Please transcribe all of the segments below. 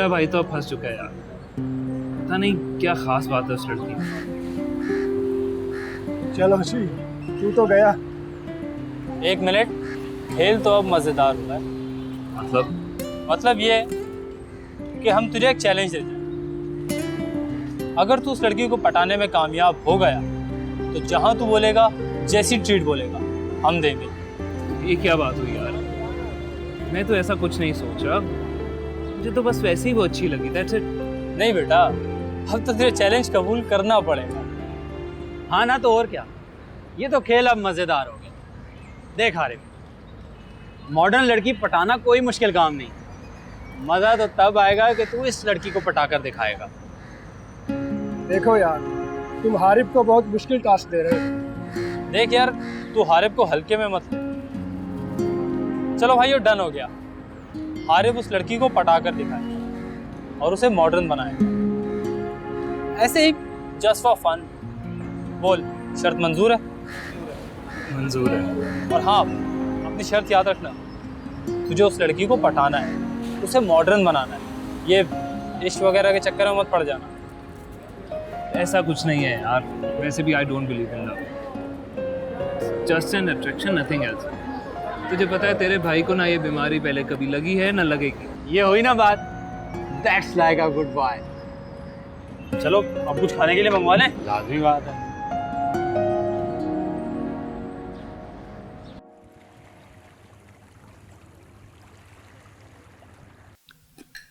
मेरा भाई तो अब फंस चुका है यार, पता नहीं क्या खास बात है उस लड़की में। चल हसी, तू तो गया। एक मिनट, खेल तो अब मजेदार हुआ है। मतलब ये कि हम तुझे एक चैलेंज देते हैं। अगर तू उस लड़की को पटाने में कामयाब हो गया तो जहां तू बोलेगा, जैसी ट्रीट बोलेगा, हम देंगे। ये क्या बात हुई यार, मैं तो ऐसा कुछ नहीं सोच रहा, मुझे तो बस वैसे ही वो अच्छी लगी, दैट्स इट। नहीं बेटा, अब तो तुझे चैलेंज कबूल करना पड़ेगा। हाँ ना, तो और क्या, ये तो खेल अब मजेदार हो गया। देख आरिफ, मॉडर्न लड़की पटाना कोई मुश्किल काम नहीं, मजा तो तब आएगा कि तू इस लड़की को पटाकर दिखाएगा। देखो यार, तुम हारिफ को बहुत मुश्किल टास्क दे रहे हो। देख यार, तू हारिफ को हल्के में मत ले। चलो भाई, ये डन हो गया। हारिफ उस लड़की को पटाकर दिखाएगा और उसे मॉडर्न बनाएगा, ऐसे ही जस्ट फॉर फन। बोल, शर्त मंजूर है? मंजूर है। और हाँ, अपनी शर्त याद रखना, तुझे उस लड़की को पटाना है, उसे मॉडर्न बनाना है। ये इश्क वगैरह के चक्कर में मत पड़ जाना। ऐसा कुछ नहीं है यार, वैसे भी I don't believe in love, just an attraction, nothing else. तुझे पता है तेरे भाई को ना ये बीमारी पहले कभी लगी है ना लगेगी। ये हुई ना बात, that's like a good boy. चलो अब कुछ खाने के लिए मंगवा लें। लाजमी बात है।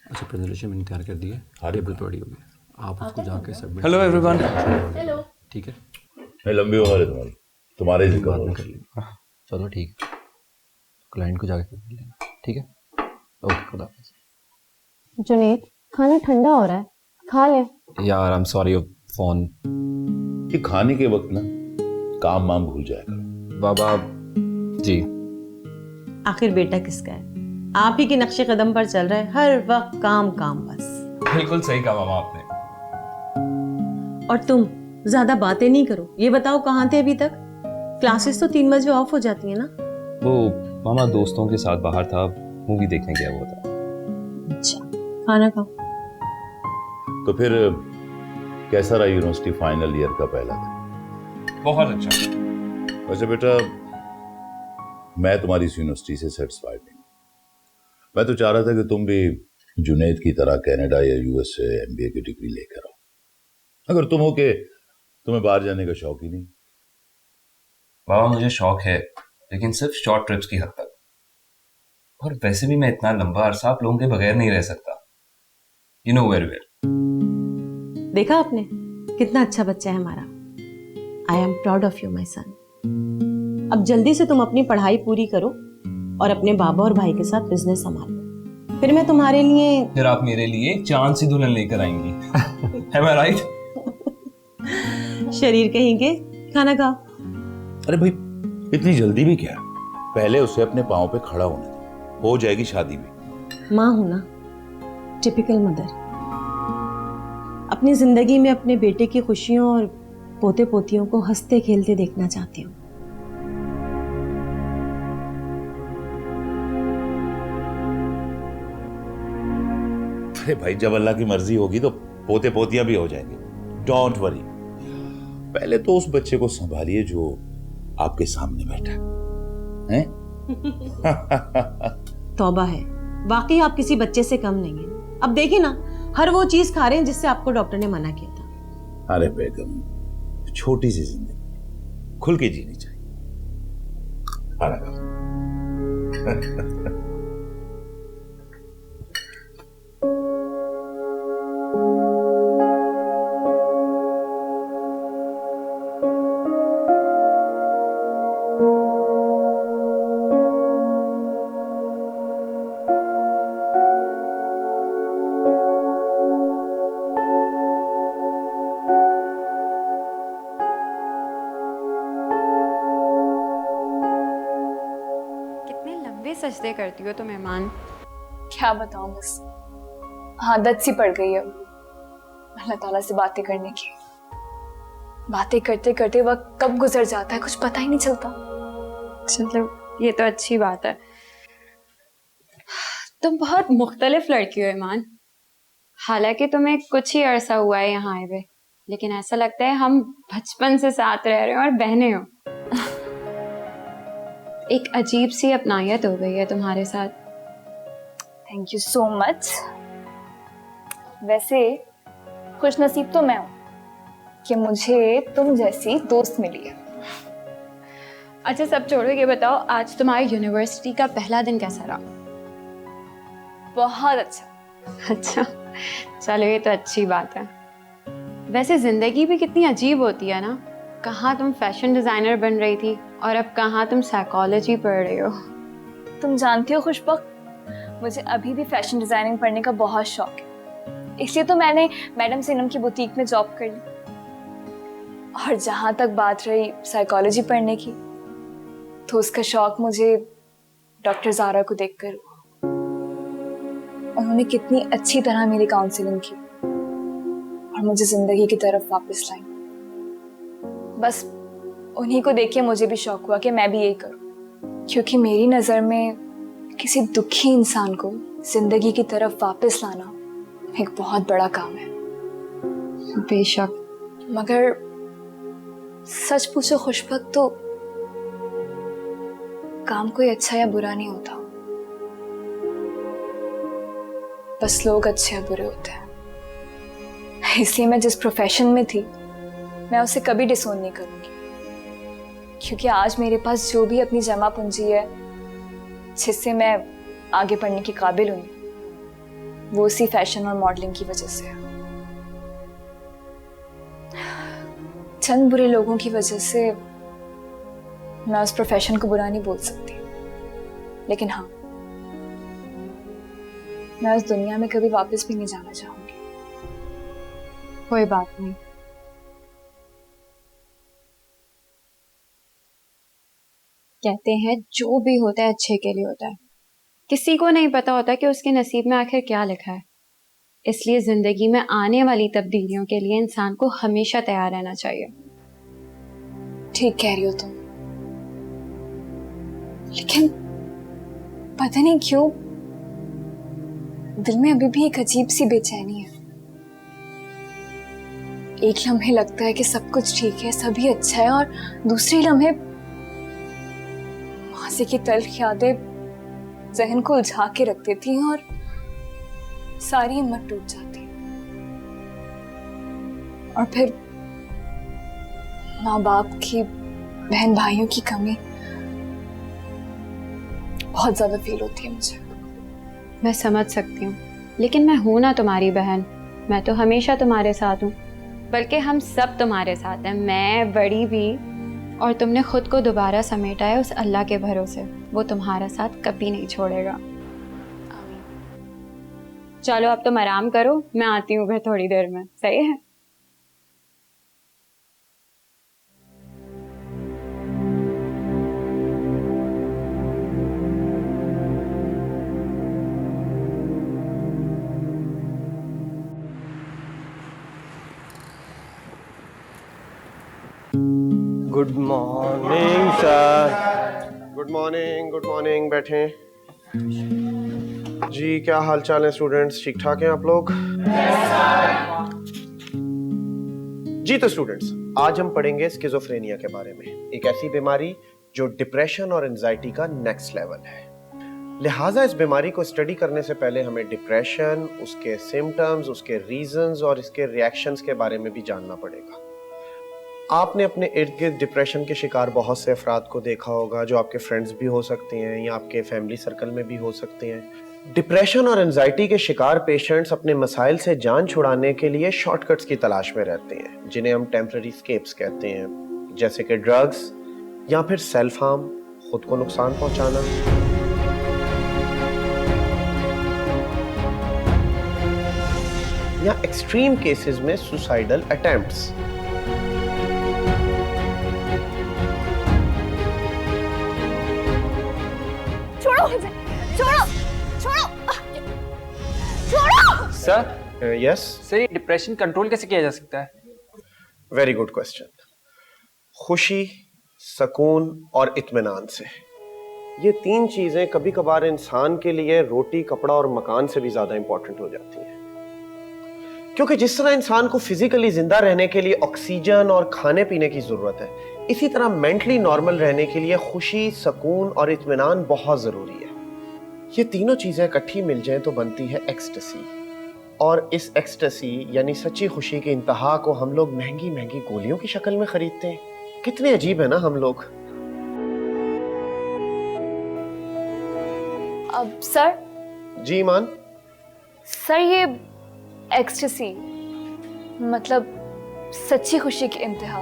अच्छा, प्रेजेंटेशन मैंने तैयार कर दी है, टेबल पर रेडी हो गया, आप उसको जाके सबमिट। Hello everyone. हेलो। ठीक है, नहीं, लंबी उम्र है तुम्हारे जी बाद में कर लेंगे। चलो ठीक है, क्लाइंट को जाके कर लेंगे। ठीक है, ओके, खुदा हाफिज़। जुनेद, खाना ठंडा हो रहा है, खा ले। यार आई एम सॉरी, फोन। कि खाने के वक्त ना काम वाम भूल जाएगा। बाबा जी, आखिर बेटा किसका है? आप ही के नक्शे कदम पर चल रहा है, हर वक्त काम काम बस। बिल्कुल सही कहा मामा आपने। और तुम ज्यादा बातें नहीं करो, ये बताओ कहाँ थे अभी तक? क्लासेस तो 3 बजे ऑफ हो जाती है ना? वो मामा दोस्तों के साथ बाहर था, मूवी देखने गया हुआ था। अच्छा, खाना खाओ। तो फिर कैसा रहा यूनिवर्सिटी फाइनल ईयर का पहला दिन? बहुत अच्छा। वैसे बेटा, मैं तुम्हारी इस यूनिवर्सिटी से सेटिस्फाइड नहीं। मैं तो चाह रहा था कि तुम भी जुनैद की तरह कनाडा या यूएस से एमबीए की डिग्री लेकर आओ। अगर तुम हो के तुम्हें बाहर जाने का शौक ही नहीं। बाबा मुझे शौक है, लेकिन सिर्फ शॉर्ट ट्रिप्स की हद तक, और वैसे भी मैं इतना लंबा अरसा आप लोगों के बगैर नहीं रह सकता। You know very well. देखा आपने, कितना अच्छा बच्चा है हमारा। I am proud of you my son. अब जल्दी से तुम अपनी पढ़ाई पूरी करो और अपने बाबा और भाई के साथ बिजनेस संभालो, फिर मैं तुम्हारे लिए। फिर आप मेरे लिए चांद सी दुल्हन लेकर आएंगी। Am I right? शरीर कहेंगे, खाना खाओ। अरे भाई, इतनी जल्दी भी क्या? पहले उसे अपने पाँव पे खड़ा होने दो, हो जाएगी शादी भी। माँ हूं ना, टिपिकल मदर। अपनी जिंदगी में अपने बेटे की खुशियों और पोते पोतियों को हंसते खेलते देखना चाहती हूँ। अरे भाई, जब अल्लाह की मर्जी होगी तो पोते पोतियां भी हो जाएंगे। डोंट वरी, पहले तो उस बच्चे को संभालिए जो आपके सामने बैठा है। तौबा है, वाकई आप किसी बच्चे से कम नहीं है। अब देखिए ना, हर वो चीज खा रहे हैं जिससे आपको डॉक्टर ने मना किया था। अरे बेगम, छोटी सी जिंदगी खुल के जीनी चाहिए। खाना खाओ। सजदे करती हो तो मेहमान, क्या बताऊं, बस आदत सी पड़ गई है अल्लाह ताला से बातें करने की। बातें करते करते वक्त कब गुजर जाता है कुछ पता ही नहीं चलता। चलो ये तो अच्छी बात है। तुम बहुत मुख्तलिफ लड़की हो ईमान, हालांकि तुम्हें कुछ ही अरसा हुआ है यहाँ आए हुए, लेकिन ऐसा लगता है हम बचपन से साथ रह रहे हैं और बहने हो। एक अजीब सी अपनायत हो गई है तुम्हारे साथ। Thank you so much. वैसे खुश नसीब तो मैं हूँ कि मुझे तुम जैसी दोस्त मिली है। अच्छा सब छोड़ो, ये बताओ आज तुम्हारी यूनिवर्सिटी का पहला दिन कैसा रहा? बहुत अच्छा। अच्छा, चलो ये तो अच्छी बात है। वैसे जिंदगी भी कितनी अजीब होती है ना, कहाँ तुम फैशन डिजाइनर बन रही थी और अब कहाँ तुम साइकोलॉजी पढ़ रही हो। तुम जानती हो खुशबक, मुझे अभी भी फैशन डिजाइनिंग पढ़ने का बहुत शौक है, इसलिए तो मैंने मैडम सीनम की बुटीक में जॉब कर ली। और जहां तक बात रही साइकोलॉजी पढ़ने की, तो उसका शौक मुझे डॉक्टर ज़ारा को देखकर हुआ। उन्होंने कितनी अच्छी तरह मेरी काउंसलिंग की और मुझे जिंदगी की तरफ वापस लाई। बस उन्हीं को देख के मुझे भी शौक हुआ कि मैं भी यही करूं, क्योंकि मेरी नज़र में किसी दुखी इंसान को जिंदगी की तरफ वापस लाना एक बहुत बड़ा काम है। बेशक, मगर सच पूछो खुशबक, तो काम कोई अच्छा या बुरा नहीं होता, बस लोग अच्छे या बुरे होते हैं। इसलिए मैं जिस प्रोफेशन में थी, मैं उसे कभी डिसोन नहीं करूंगी, क्योंकि आज मेरे पास जो भी अपनी जमा पूंजी है जिससे मैं आगे बढ़ने के काबिल हुई, वो उसी फैशन और मॉडलिंग की वजह से है। चंद बुरे लोगों की वजह से मैं उस प्रोफेशन को बुरा नहीं बोल सकती, लेकिन हाँ, मैं उस दुनिया में कभी वापस भी नहीं जाना चाहूंगी। कोई बात नहीं। कहते हैं जो भी होता है अच्छे के लिए होता है, किसी को नहीं पता होता कि उसके नसीब में आखिर क्या लिखा है। इसलिए जिंदगी में आने वाली तब्दीलियों के लिए इंसान को हमेशा तैयार रहना चाहिए। ठीक कह रही हो तुम, लेकिन पता नहीं क्यों दिल में अभी भी एक अजीब सी बेचैनी है। एक लम्हे लगता है कि सब कुछ ठीक है, सभी अच्छा है, और दूसरे लम्हे माज़ी की तल्ख यादें जहन को उलझा के रख देती हैं और सारी हिम्मत टूट जाती है। और फिर माँ बाप की, बहन भाइयों की कमी बहुत ज्यादा फील होती है मुझे। मैं समझ सकती हूँ, लेकिन मैं हूं ना तुम्हारी बहन, मैं तो हमेशा तुम्हारे साथ हूँ, बल्कि हम सब तुम्हारे साथ हैं, मैं बड़ी भी। और तुमने खुद को दोबारा समेटा है उस अल्लाह के भरोसे, वो तुम्हारा साथ कभी नहीं छोड़ेगा। चलो अब तुम आराम करो, मैं आती हूँ फिर थोड़ी देर में, सही है? Good morning sir. Good morning, बैठें। जी क्या हाल चाल है स्टूडेंट्स, ठीक ठाक हैं आप लोग? जी तो स्टूडेंट्स, आज हम पढ़ेंगे स्किज़ोफ्रेनिया के बारे में, एक ऐसी बीमारी जो डिप्रेशन और एंजाइटी का नेक्स्ट लेवल है। लिहाजा इस बीमारी को स्टडी करने से पहले हमें डिप्रेशन, उसके सिम्टम्स, उसके रीजंस और इसके रिएक्शंस के बारे में भी जानना पड़ेगा। आपने अपने इर्द गिर्द डिप्रेशन के शिकार बहुत से अफराद को देखा होगा, जो आपके फ्रेंड्स भी हो सकते हैं या आपके फैमिली सर्कल में भी हो सकते हैं। डिप्रेशन और एंजाइटी के शिकार पेशेंट्स अपने मसाइल से जान छुड़ाने के लिए शॉर्टकट्स की तलाश में रहते हैं, जिन्हें हम टेम्पररी एस्केप्स कहते हैं, जैसे कि ड्रग्स या फिर सेल्फ हार्म, खुद को नुकसान पहुंचाना, या एक्सट्रीम केसेस में suicidal attempts. Sir yes sir, ये डिप्रेशन कंट्रोल कैसे किया जा सकता है? Very good question. खुशी, सुकून और इत्मीनान से। ये तीन चीजें कभी कभार इंसान के लिए रोटी, कपड़ा और मकान से भी ज्यादा इंपॉर्टेंट हो जाती हैं। क्योंकि जिस तरह इंसान को फिजिकली जिंदा रहने के लिए ऑक्सीजन और खाने पीने की जरूरत है, इसी तरह मेंटली नॉर्मल रहने के लिए खुशी, सुकून और इत्मीनान बहुत जरूरी है। ये तीनों चीजें इकट्ठी मिल जाएं तो बनती है एक्सटेसी। और इस एक्सटेसी यानी सच्ची खुशी की इंतहा को हम लोग महंगी महंगी गोलियों की शक्ल में खरीदते हैं। कितने अजीब है ना हम लोग। अब सर। जी ईमान। सर ये एक्सटेसी मतलब सच्ची खुशी की इंतहा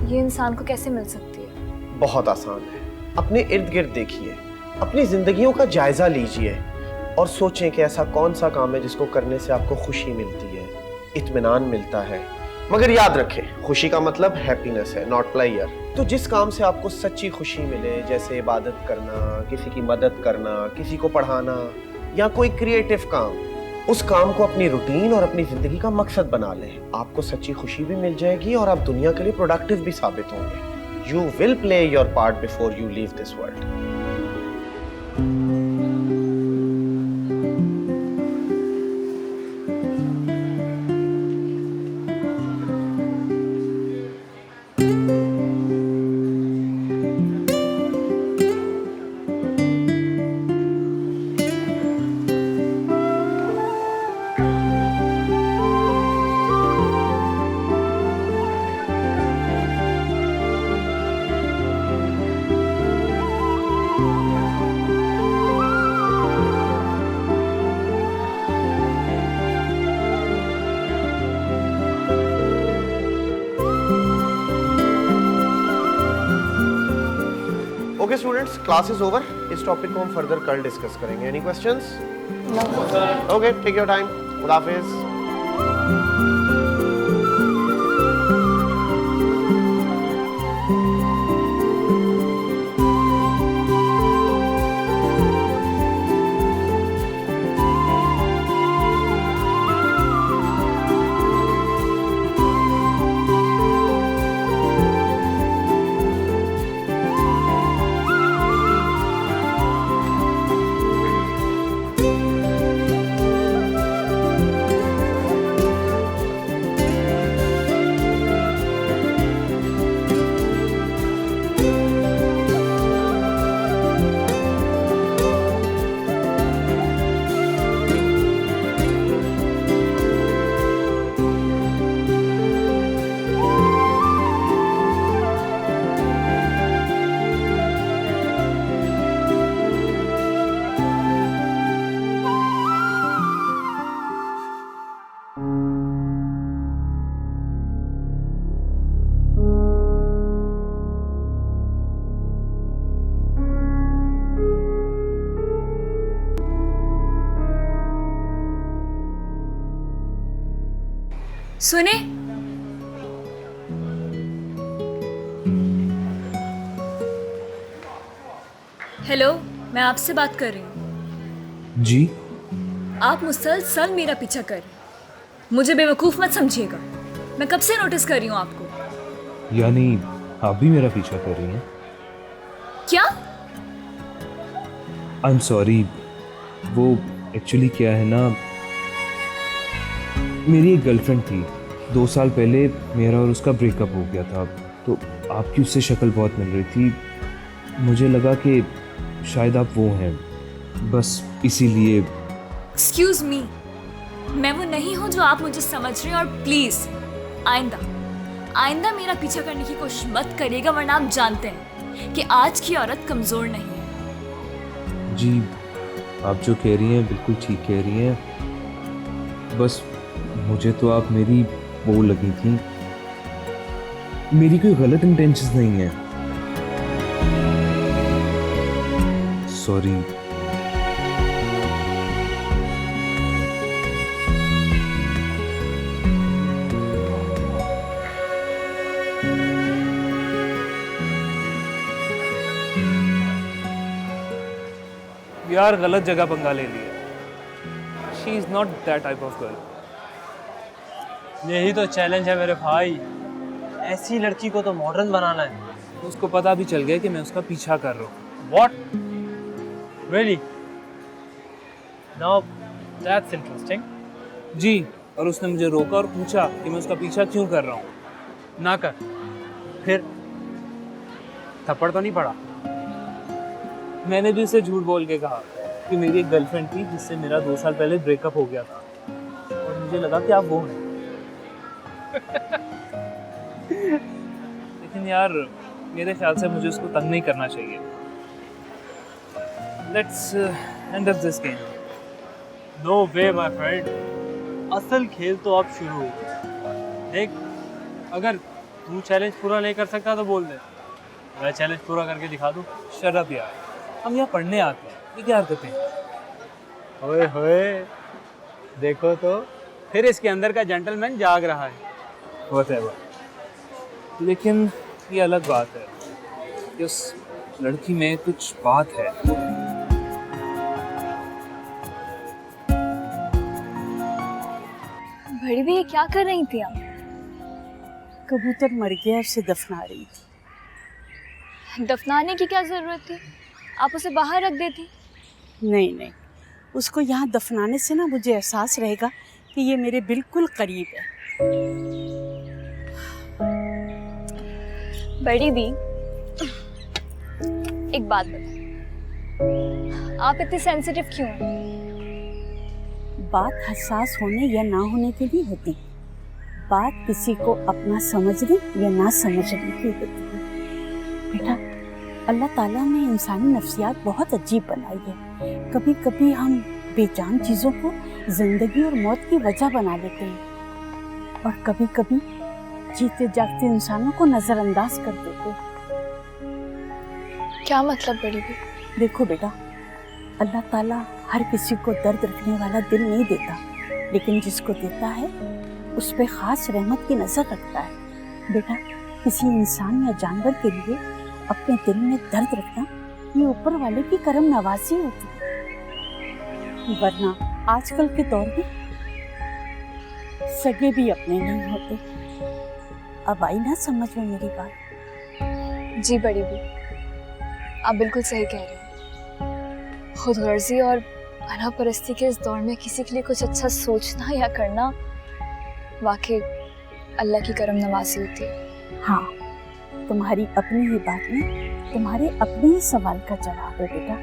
ये इंसान को कैसे मिल सकती है? बहुत आसान है। अपने इर्द गिर्द देखिए, अपनी जिंदगियों का जायजा लीजिए और सोचें कि ऐसा कौन सा काम है जिसको करने से आपको खुशी मिलती है, इत्मीनान मिलता है। मगर याद रखें, खुशी का मतलब हैप्पीनेस है, नॉट प्लेयर। तो जिस काम से आपको सच्ची खुशी मिले, जैसे इबादत करना, किसी की मदद करना, किसी को पढ़ाना या कोई क्रिएटिव काम, उस काम को अपनी रूटीन और अपनी जिंदगी का मकसद बना लें। आपको सच्ची खुशी भी मिल जाएगी और आप दुनिया के लिए प्रोडक्टिव भी साबित होंगे। You will play your part before you leave this world. Okay students, class is over. इस टॉपिक को हम फर्दर कल डिस्कस करेंगे। Any questions? Okay, take your time. खुदा हाफिज। सुने, हेलो, मैं आपसे बात कर रही हूँ। जी? आप मुसलसल मेरा पीछा कर रहे हैं। मुझे बेवकूफ मत समझिएगा। मैं कब से नोटिस कर रही हूँ आपको। यानी आप भी मेरा पीछा कर रही हैं? क्या? आई एम सॉरी, वो एक्चुअली क्या है ना, मेरी एक गर्लफ्रेंड थी। 2 साल पहले मेरा और उसका ब्रेकअप हो गया था। तो आपकी उससे शक्ल बहुत मिल रही थी, मुझे लगा कि शायद आप वो हैं, बस इसीलिए। एक्सक्यूज मी, मैं वो नहीं हूँ जो आप मुझे समझ रहे हैं। और प्लीज आइंदा मेरा पीछा करने की कोशिश मत करिएगा, वरना आप जानते हैं कि आज की औरत कमजोर नहीं है। जी, आप जो कह रही हैं बिल्कुल ठीक कह रही हैं। बस मुझे तो आप मेरी वो लगी थी, मेरी कोई गलत इंटेंशंस नहीं है। सॉरी। यार गलत जगह पंगा ले लिया। She is not that type of girl. यही तो चैलेंज है मेरे भाई। ऐसी लड़की को तो मॉडर्न बनाना है। उसको पता भी चल गया कि मैं उसका पीछा कर रहा हूँ। What? Really? Now that's interesting. जी, और उसने मुझे रोका और पूछा कि मैं उसका पीछा क्यों कर रहा हूँ। ना कर, फिर थप्पड़ तो नहीं पड़ा? मैंने भी उसे झूठ बोल के कहा कि मेरी एक गर्लफ्रेंड थी जिससे मेरा 2 साल पहले ब्रेकअप हो गया था और मुझे लगा कि आप वो हैं। लेकिन यार मेरे ख्याल से मुझे उसको तंग नहीं करना चाहिए। Let's end up this game. No way my friend, असल खेल तो अब शुरू हुई। देख, अगर तू चैलेंज पूरा नहीं कर सकता तो बोल दे, मैं चैलेंज पूरा करके दिखा दूँ। शट अप यार, हम यहाँ पढ़ने आते हैं, ये क्या हरकतें हैं? ओए होए, देखो तो फिर इसके अंदर का जेंटलमैन जाग रहा है। Whatever. लेकिन ये अलग बात है कि उस लड़की में कुछ बात है। बड़ी भी ये क्या कर रही थी आप? कबूतर मर गया, उसे दफना रही थी। दफनाने की क्या जरूरत थी? आप उसे बाहर रख देती। नहीं नहीं, उसको यहाँ दफनाने से ना मुझे एहसास रहेगा कि ये मेरे बिल्कुल करीब है। बड़ी दी, एक बात बताओ, आप इतनी सेंसिटिव क्यों हैं? बात हसास होने या ना होने की नहीं होती, बात किसी को अपना समझने या ना समझने की होती है। बेटा, अल्लाह ताला ने इंसानी नफ्सियात बहुत अजीब बनाई है। कभी कभी हम बेजान चीज़ों को जिंदगी और मौत की वजह बना लेते हैं और कभी कभी जीते जागते इंसानों को नज़रअंदाज कर देते हैं। क्या मतलब बड़ी भी? देखो बेटा, अल्लाह ताला हर किसी को दर्द रखने वाला दिल नहीं देता, लेकिन जिसको देता है उस पे खास रहमत की नज़र रखता है। बेटा, किसी इंसान या जानवर के लिए अपने दिल में दर्द रखना ये ऊपर वाले की करम नवाजी होती है। वरना आजकल के दौर में सगे भी अपने नहीं होते। अब आई ना समझ में मेरी बात? जी बड़ी भी, आप बिल्कुल सही कह रही हैं। खुदगर्जी और अना परस्ती के इस दौर में किसी के लिए कुछ अच्छा सोचना या करना वाकई अल्लाह की करम नवाजी होती है। हाँ, तुम्हारी अपनी ही बात में तुम्हारे अपने ही सवाल का जवाब है बेटा।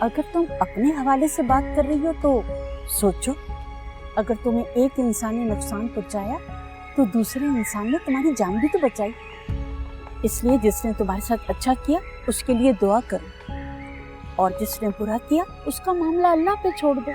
अगर तुम अपने हवाले से बात कर रही हो तो सोचो, अगर तुम्हें एक इंसान ने नुकसान पहुंचाया तो दूसरे इंसान ने तुम्हारी जान भी तो बचाई। इसलिए जिसने तुम्हारे साथ अच्छा किया उसके लिए दुआ करो और जिसने बुरा किया उसका मामला अल्लाह पे छोड़ दो।